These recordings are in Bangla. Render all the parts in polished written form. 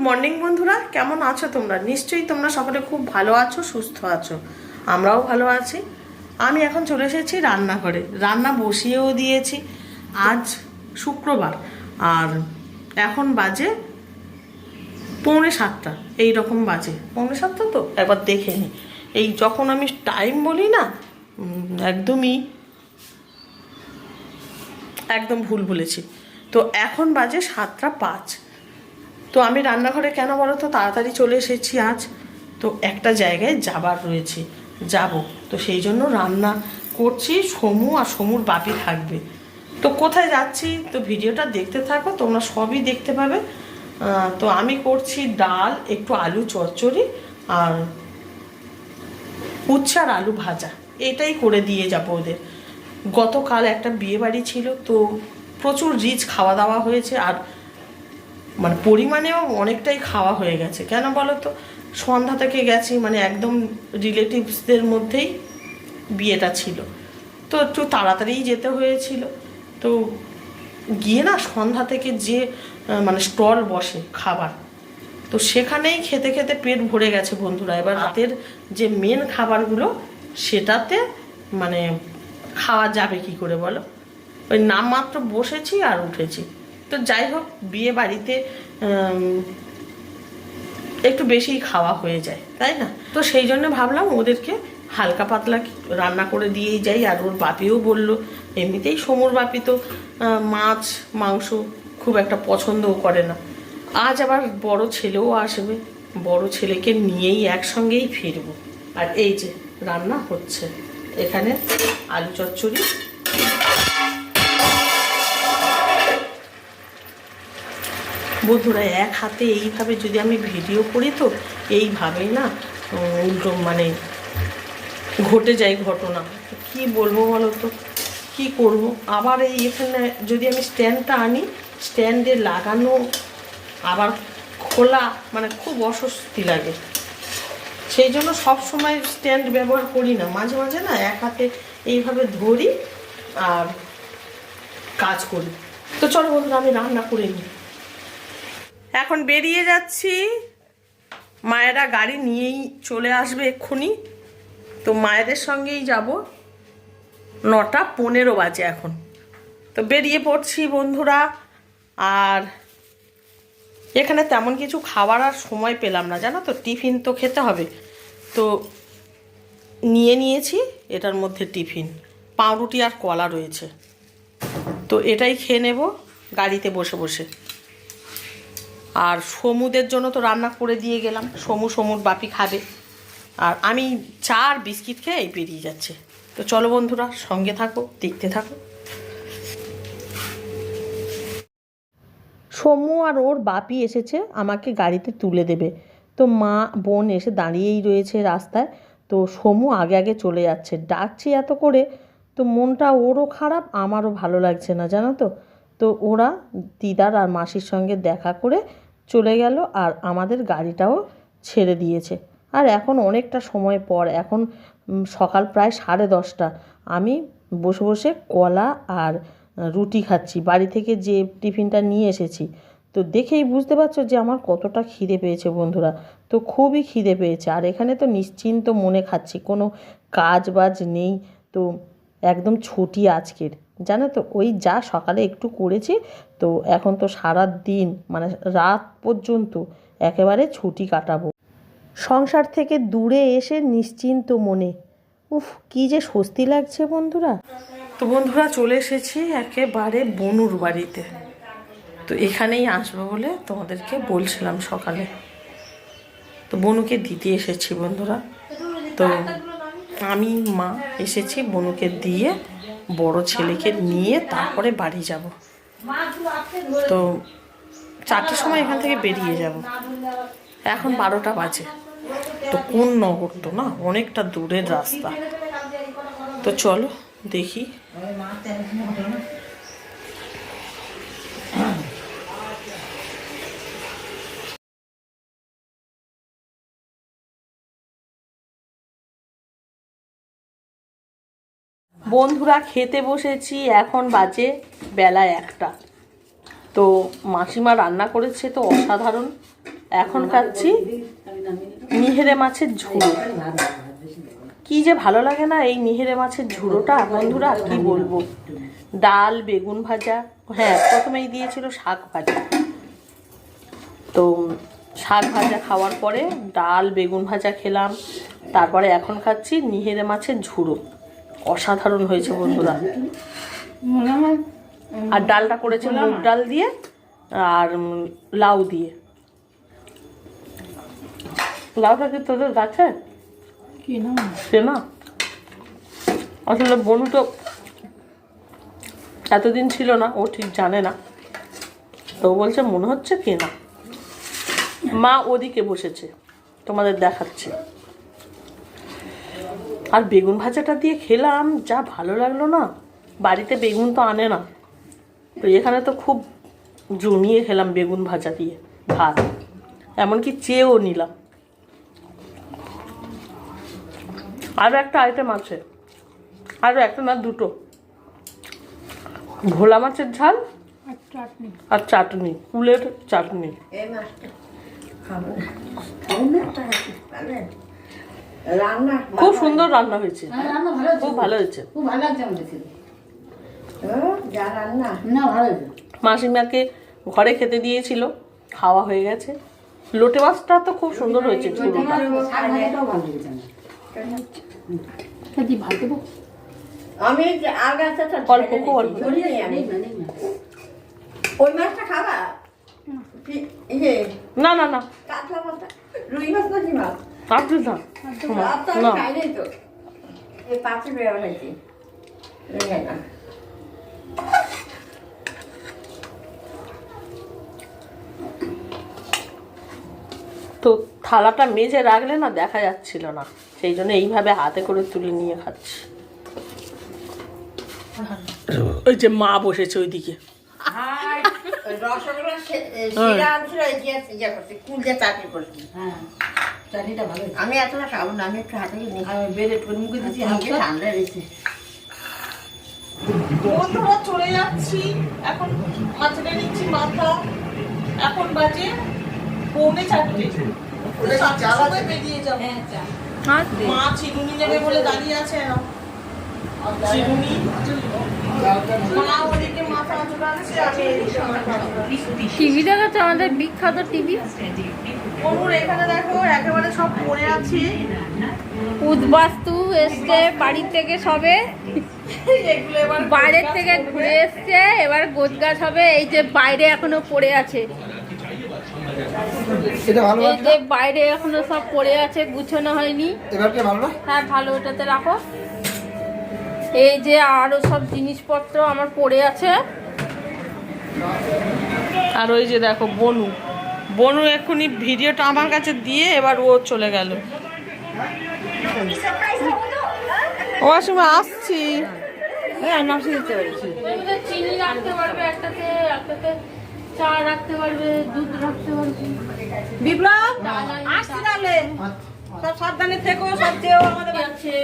মর্নিং বন্ধুরা, কেমন আছো তোমরা? নিশ্চয়ই তোমরা সকলে খুব ভালো আছো, সুস্থ আছো। আমরাও ভালো আছি। আমি এখন চলে এসেছি রান্নাঘরে, রান্না বসিয়েও দিয়েছি। আজ শুক্রবার আর এখন বাজে 6:45 এইরকম বাজে। 6:45 তো একবার দেখে নি। এই যখন আমি টাইম বলি না, একদম ভুল বলেছি। তো এখন বাজে 7:05। তো আমি রান্নাঘরে কেন বলো তো তাড়াতাড়ি চলে এসেছি আজ। তো একটা জায়গায় যাবার রয়েছে, যাব। তো সেই জন্য রান্না করছি। সমু আর সমুর বাপি থাকবে। তো কোথায় যাচ্ছি তো ভিডিওটা দেখতে থাকো, তোমরা সবই দেখতে পাবে। তো আমি করছি ডাল, একটু আলু চচ্চড়ি আর উচ্ছে আর আলু ভাজা, এটাই করে দিয়ে যাবো ওদের। গতকাল একটা বিয়ে বাড়ি ছিল, তো প্রচুর রিচ খাওয়া দাওয়া হয়েছে, আর মানে পরিমাণেও অনেকটাই খাওয়া হয়ে গেছে। কেন বলো তো, সন্ধ্যা থেকে গেছি, মানে একদম রিলেটিভসদের মধ্যেই বিয়েটা ছিল। তো একটু তাড়াতাড়িই যেতে হয়েছিল। তো গিয়ে না সন্ধ্যা থেকে যে মানে স্টল বসে খাবার, তো সেখানেই খেতে খেতে পেট ভরে গেছে বন্ধুরা। এবার রাতের যে মেন খাবারগুলো সেটাতে মানে খাওয়া যাবে কি করে বলো? ওই নামমাত্র বসেছি আর উঠেছি। তো যাই হোক, বিয়ে বাড়িতে একটু বেশিই খাওয়া হয়ে যায়, তাই না? তো সেই জন্য ভাবলাম ওদেরকে হালকা পাতলা রান্না করে দিয়েই যাই। আর ওর বাপিও বলল, এমনিতেই সমুর বাপি তো মাছ মাংস খুব একটা পছন্দও করে না। আজ আবার বড় ছেলেও আসবে, বড় ছেলেকে নিয়েই একসঙ্গেই ফিরবো। আর এই যে রান্না হচ্ছে এখানে আলু চচ্চড়ি। বন্ধুরা, এক হাতে এইভাবে যদি আমি ভিডিও করি, তো এইভাবেই না উল্টো মানে ঘটে যায় ঘটনা। কি বলবো বলো তো, কি করব? আবার এই এখানে যদি আমি স্ট্যান্ডটা আনি, স্ট্যান্ডে লাগানো আবার খোলা, মানে খুব অস্বস্তি লাগে। সেই জন্য সব সময় স্ট্যান্ড ব্যবহার করি না, মাঝে মাঝে না এক হাতে এইভাবে ধরি আর কাজ করি। তো চলো বন্ধুরা, আমি রান্না করে নিই। এখন বেরিয়ে যাচ্ছি, মায়েরা গাড়ি নিয়েই চলে আসবে এক্ষুনি। তো মায়েদের সঙ্গেই যাব। 9:15 বাজে এখন। তো বেরিয়ে পড়ছি বন্ধুরা। আর এখানে তেমন কিছু খাবার আর সময় পেলাম না, জানো তো, টিফিন তো খেতে হবে। তো নিয়ে নিয়েছি এটার মধ্যে টিফিন, পাউরুটি আর কলা রয়েছে। তো এটাই খেয়ে নেব গাড়িতে বসে বসে। আর সমুদের জন্য তো রান্না করে দিয়ে গেলাম, সমুর বাপি খাবে। আর আমি চা আর বিস্কিট খেয়ে বেরিয়ে যাচ্ছে। তো চলো বন্ধুরা, সঙ্গে থাকো, দেখতে থাকো। সমু আর ওর বাপি এসেছে আমাকে গাড়িতে তুলে দেবে। তো মা বোন এসে দাঁড়িয়েই রয়েছে রাস্তায়। তো সমু আগে আগে চলে যাচ্ছে, ডাকছি এত করে। তো মনটা ওরও খারাপ, আমারও ভালো লাগছে না, জানো তো। তো ওরা দিদার আর মাসির সঙ্গে দেখা করে চলে গেল, আর আমাদের গাড়িটাও ছেড়ে দিয়েছে। আর এখন অনেকটা সময় পর, এখন সকাল প্রায় 10:30। আমি বসে বসে কলা আর রুটি খাচ্ছি, বাড়ি থেকে যে টিফিনটা নিয়ে এসেছি। তো দেখেই বুঝতে পারছো যে আমার কতটা খিদে পেয়েছে বন্ধুরা। তো খুবই খিদে পেয়েছে, আর এখানে তো নিশ্চিন্ত মনে খাচ্ছি, কোনো কাজ বাজ নেই। তো একদম ছুটি আজকের, জানো তো। ওই যা সকালে একটু করেছি, তো এখন তো সারা দিন মানে রাত পর্যন্ত একেবারে ছুটি কাটাবো। সংসার থেকে দূরে এসে নিশ্চিন্ত মনে, উফ কি যে স্বস্তি লাগছে বন্ধুরা। তো বন্ধুরা, চলে এসেছি একেবারে বনুর বাড়িতে। তো এখানেই আসবো বলে তোমাদেরকে বলছিলাম সকালে। তো বনুকে দিতে এসেছি বন্ধুরা। তো আমি মা এসেছি, বনুকে দিয়ে বড় ছেলেকে নিয়ে তারপরে বাড়ি যাব। তো 4টার সময় এখান থেকে বেরিয়ে যাব। এখন 12টা বাজে। তো কোন নগর তো না, অনেকটা দূরের রাস্তা। তো চলো দেখি। বন্ধুরা, খেতে বসেছি, এখন বাজে বেলা 1টা। তো মাসিমা রান্না করেছে তো অসাধারণ, এখন খাচ্ছি নিহেরে মাছের ঝুড়ো। কি যে ভালো লাগে না এই নিহেরে মাছের ঝুড়োটা বন্ধুরা, কি বলবো। ডাল, বেগুন ভাজা, হ্যাঁ প্রথমেই দিয়েছিল শাক ভাজা। তো শাক ভাজা খাওয়ার পরে ডাল, বেগুন ভাজা খেলাম, তারপরে এখন খাচ্ছি নিহেরে মাছের ঝুড়ো। অসাধারণ হয়েছে বন্ধুরা। আর ডালটা করেছে মুগ ডাল দিয়ে আর লাউ দিয়ে। লাউটা কি তোদের গাছে? না, আসলে বনু তো এতদিন ছিল না, ও ঠিক জানে না, তো বলছে মনে হচ্ছে কেনা। মা ওদিকে বসেছে, তোমাদের দেখাচ্ছে। আর বেগুন ভাজাটা দিয়ে খেলাম, যা ভালো লাগলো না। বাড়িতে বেগুন তো আনে না, তো এখানে তো খুব জমিয়ে খেলাম বেগুন ভাজা দিয়ে ভাত, এমনকি চেয়েও নিলাম। আরও একটা আইটেম আছে, আরও একটা না দুটো, ভোলা মাছের ঝাল আর চাটনি, কুলের চাটনি। খুব সুন্দর রান্না হয়েছে, খুব ভালো হয়েছে। মাসিমাকে ঘরে খেতে দিয়েছিল, খাওয়া হয়ে গেছে। লোটে মাছটা তো খুব সুন্দর হয়েছে। আমি অল্প খুব অল্প। ওই মাছটা খাবা? না না না, কাতলা মাছটা, রুই মাছ না কি মাছ? আপনি না না খাইনি তো, এই পাঁচের ব্যবহার হয়েছে না। তো থালাটা মেজে রাখলে না দেখা যাচ্ছিল না, সেই জন্য এইভাবে হাতে করে তুলে নিয়ে খাচ্ছি। ওই যে মা বসেছে ওইদিকে, রসগোল্লা আমি এতটা খাবো না, আমি একটু হাতে ঠান্ডা রয়েছে। বন্ধুরা চলে যাচ্ছি, এখন মাথাটা নিচ্ছি মাথা। এখন বাজে 3:45, বেরিয়ে যাবো। মা চিরুনি নেবে বলে দাঁড়িয়ে আছে। চিরুনি মা ওদিকে মাথা চুলাচ্ছে, আমি টিভি দেখাচ্ছে, আমাদের বিখ্যাত টিভি। অনুর এখানে দেখো একেবারে সব পড়ে আছে। উদ্বাস্তু এসছে বাড়ি থেকে, সবে বাইরের থেকে ঘুরে এসছে, এবার গোছগাছ হবে। এই যে বাইরে এখনো পড়ে আছে, এই যে বাইরে এখনো সব পড়ে আছে, গুছানো হয়নি। হ্যাঁ ভালো, ওটাতে রাখো। এই যে আরো সব জিনিসপত্র আমার পড়ে আছে। আর ওই যে দেখো বনু, বনু এক্ষুনি ভিডিওটা আমার কাছে দিয়ে এবার ও চলে গেল। ও সময় আসছি, চিনি রাখতে পারবে একটাতে, একটাতে চা রাখতে পারবে, দুধ রাখতে পারবে। বিপ্লব আসছি তাহলে, সব সাবধানে থেকো, সব চেয়েও আমাদের আছে।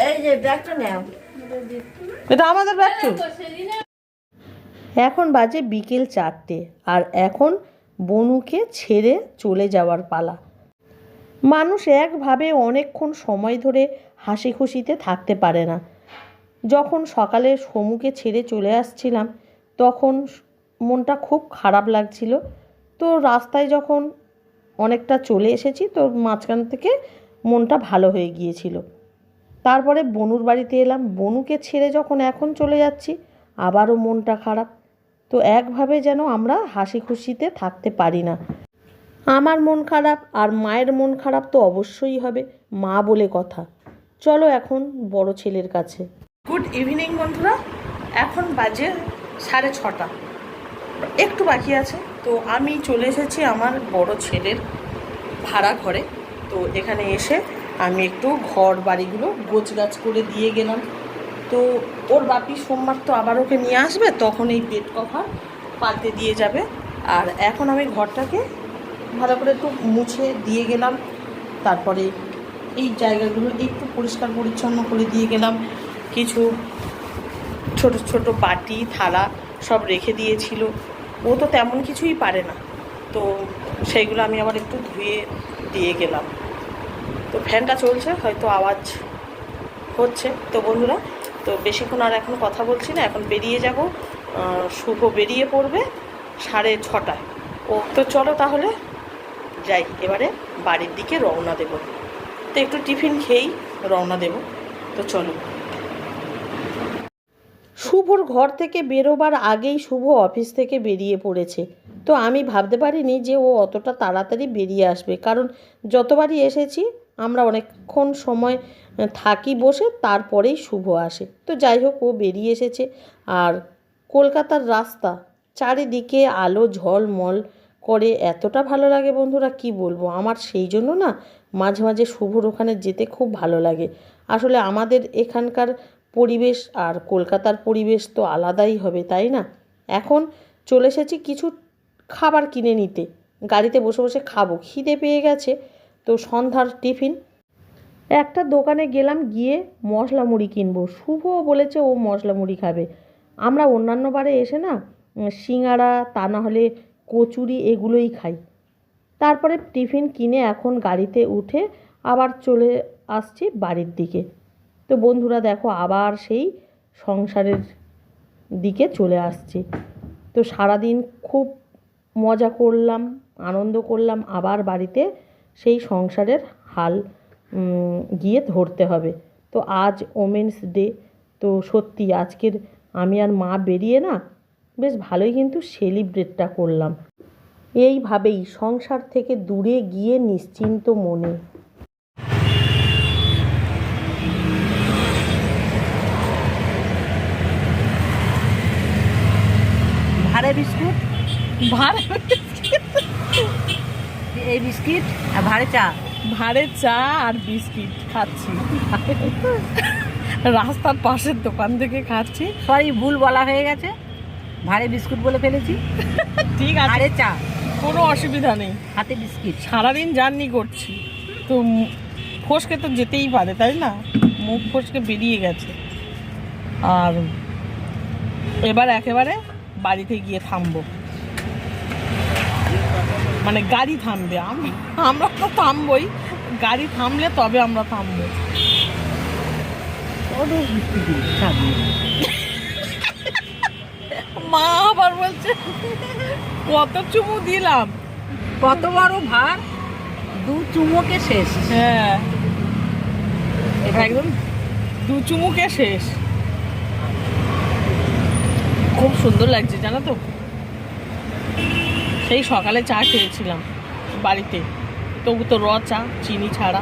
এই যে ব্যাগটা নাও, এটা আমাদের ব্যাগ তো। এখন বাজে বিকেল 4টে, আর এখন বনুকে ছেড়ে চলে যাওয়ার পালা। মানুষ একভাবে অনেকক্ষণ সময় ধরে হাসি খুশিতে থাকতে পারে না। যখন সকালে সমুকে ছেড়ে চলে আসছিলাম তখন মনটা খুব খারাপ লাগছিল। তো রাস্তায় যখন অনেকটা চলে এসেছি, তো মাঝখান থেকে মনটা ভালো হয়ে গিয়েছিল। তারপরে বনুর বাড়িতে এলাম, বনুকে ছেড়ে যখন এখন চলে যাচ্ছি আবারও মনটা খারাপ। তো একভাবে যেন আমরা হাসি খুশিতে থাকতে পারি না। আমার মন খারাপ আর মায়ের মন খারাপ তো অবশ্যই হবে, মা বলে কথা। চলো এখন বড় ছেলের কাছে। গুড ইভিনিং বন্ধুরা, এখন বাজে 6:30, একটু বাকি আছে। তো আমি চলে এসেছি আমার বড় ছেলের ভাড়া ঘরে। তো এখানে এসে আমি একটু ঘর বাড়িগুলো গোছগাছ করে দিয়ে গেলাম। তো ওর বাপি সোমবার তো আবার ওকে নিয়ে আসবে, তখন এই বেড কভার পাল্টে দিয়ে যাবে। আর এখন আমি ঘরটাকে ভালো করে একটু মুছে দিয়ে গেলাম। তারপরে এই জায়গাগুলো একটু পরিষ্কার পরিচ্ছন্ন করে দিয়ে গেলাম। কিছু ছোট ছোট বাটি থালা সব রেখে দিয়েছিল। ও তো তেমন কিছুই পারে না, তো সেইগুলো আমি আবার একটু ধুয়ে দিয়ে গেলাম। তো ফ্যানটা চলছে, হয়তো আওয়াজ হচ্ছে। তো বন্ধুরা, তো বেশিক্ষণ আর এখন কথা বলছি না, এখন বেরিয়ে যাব। শুভ বেরিয়ে পড়বে 6:30টায়। তো চলো তাহলে যাই, এবারে বাড়ির দিকে রওনা দেব। তো একটু টিফিন খেয়েই রওনা দেব। তো চলো। শুভর ঘর থেকে বেরোবার আগেই শুভ অফিস থেকে বেরিয়ে পড়েছে। তো আমি ভাবতে পারিনি যে ও অতটা তাড়াতাড়ি বেরিয়ে আসবে, কারণ যতবারই এসেছি আমরা অনেকক্ষণ সময় থাকি বসে, তারপরেই শুভ আসে। তো যাই হোক, ও বেরিয়ে এসেছে। আর কলকাতার রাস্তা চারিদিকে আলো ঝলমল করে, এতটা ভালো লাগে বন্ধুরা, কি বলবো। আমার সেই জন্য না মাঝে মাঝে শুভর ওখানে যেতে খুব ভালো লাগে। আসলে আমাদের এখানকার পরিবেশ আর কলকাতার পরিবেশ তো আলাদাই হবে, তাই না? এখন চলে এসেছি কিছু খাবার কিনে নিতে, গাড়িতে বসে বসে খাবো, খিদে পেয়ে গেছে। তো সন্ধ্যার টিফিন একটা দোকানে গেলাম, গিয়ে মশলা মুড়ি কিনবো। শুভও বলেছে ও মশলা মুড়ি খাবে। আমরা অন্যান্য বারে এসে না সিঙাড়া, তা না হলে কচুরি, এগুলোই খাই। তারপরে টিফিন কিনে এখন গাড়িতে উঠে আবার চলে আসছি বাড়ির দিকে। তো বন্ধুরা দেখো, আবার সেই সংসারের দিকে চলে আসছি। তো সারাদিন খুব মজা করলাম, আনন্দ করলাম, আবার বাড়িতে সেই সংসারের হাল গিয়ে ধরতে হবে। তো আজ ওমেন্স ডে, তো সত্যি আজকের আমি আর মা বেরিয়ে না বেশ ভালোই কিন্তু সেলিব্রেটটা করলাম। এইভাবেই সংসার থেকে দূরে গিয়ে নিশ্চিন্ত মনে। ভাড়ে বিস্কুট, ভাড়ে এই বিস্কিট আর ভাড়ে চা। ভাড়ে চা আর বিস্কিট খাচ্ছি, রাস্তার পাশের দোকান থেকে খাচ্ছি। সরি, ভুল বলা হয়ে গেছে, ভাড়ে বিস্কুট বলে ফেলেছি। ঠিক আছে, ভাড়ে চা, কোনো অসুবিধা নেই। হাতে বিস্কিট। সারাদিন জার্নি করছি তো ফসকে তো যেতেই পারে, তাই না? মুখ ফসকে বেরিয়ে গেছে। আর এবার একেবারে বাড়িতে গিয়ে থামবো, মানে গাড়ি থামবে, আমরা তো থামবই, গাড়ি থামলে তবে আমরা থামবো। মা আবার বলছে কত চুমু দিলাম, কত বড় ভার, 2 চুমোকে শেষ। হ্যাঁ একদম 2 চুমুকে শেষ। খুব সুন্দর লাগছে জানো তো। সেই সকালে চা খেয়েছিলাম বাড়িতে, তবু তো চা, চিনি ছাড়া।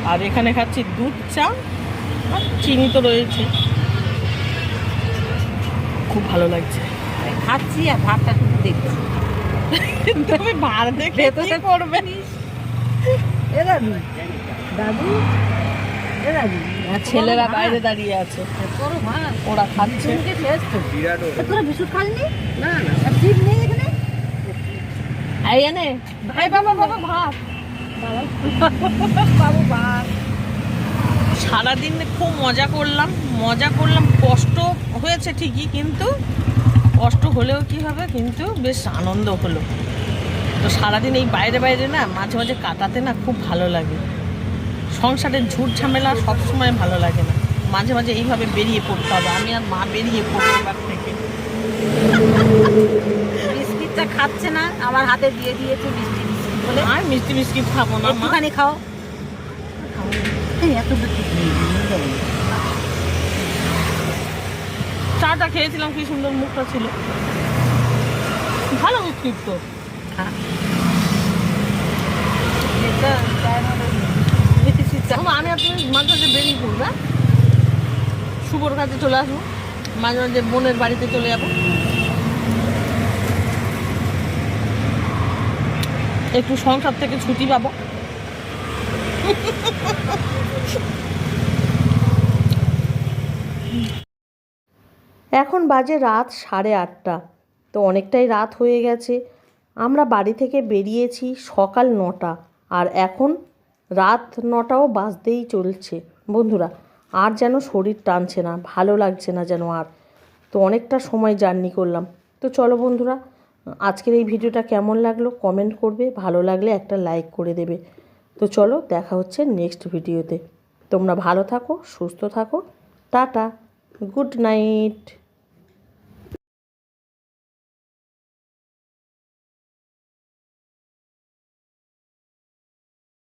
আর এখানে খাচ্ছি দুধ চা, আর চিনি তো রয়েছে। খুব ভালো লাগছে। খাচ্ছি আর ভাতটা শুধু দেখছি। তুমি ভাত দেখে কি করবে? এ দাদু, দাদু, এ দাদু, আর ছেলেরা বাইরে দাঁড়িয়ে আছে, বড় ভাত, ওরা খাচ্ছে। চুমুকে শেষ তো। তোরা বিস্কুট খাসনি? না না, আর চিপ নেই এখানে। এই এনে ভাই, বাবা বাবা ভাত, বাবু ভাত। সারাদিন খুব মজা করলাম, কষ্ট হয়েছে ঠিকই, কিন্তু কষ্ট হলেও কি হবে, কিন্তু বেশ আনন্দ হলো। তো সারাদিন এই বাইরে বাইরে না মাঝে মাঝে কাটাতে না খুব ভালো লাগে। সংসারের ঝুট ঝামেলা সবসময় ভালো লাগে না, মাঝে মাঝে এইভাবে বেরিয়ে পড়তে হবে। আমি আর মা বেরিয়ে পড়বো এবার থেকে। বিস্কিটটা খাচ্ছে না, আমার হাতে দিয়ে দিয়েছে মিষ্টি বিস্কিট বলে। আর মিষ্টি বিস্কিট খাবো না মা। একটুখানি খাও। এত বিস্কিট নেই। চাটা খেয়েছিলাম, কি সুন্দর মুখটা ছিল, ভালো বিস্কিট তো। আমি আপনি মাঝে মাঝে বেরিয়ে পড়বো, শুভর কাছে চলে আসবো, মাঝে মাঝে বোনের বাড়িতে চলে যাবো, একটু সংসার থেকে ছুটি পাবো। এখন বাজে রাত 8:30। তো অনেকটাই রাত হয়ে গেছে। আমরা বাড়ি থেকে বেরিয়েছি সকাল 9টা, আর এখন রাত 9টাও বাজতেই চলছে বন্ধুরা। আর যেন শরীর টানছে না, ভালো লাগছে না যেন আর। তো অনেকটা সময় জার্নি করলাম। তো চলো বন্ধুরা, আজকের এই ভিডিওটা কেমন লাগলো কমেন্ট করবে, ভালো লাগলে একটা লাইক করে দেবে। তো চলো দেখা হচ্ছে নেক্সট ভিডিওতে। তোমরা ভালো থাকো, সুস্থ থাকো, টাটা, গুড নাইট।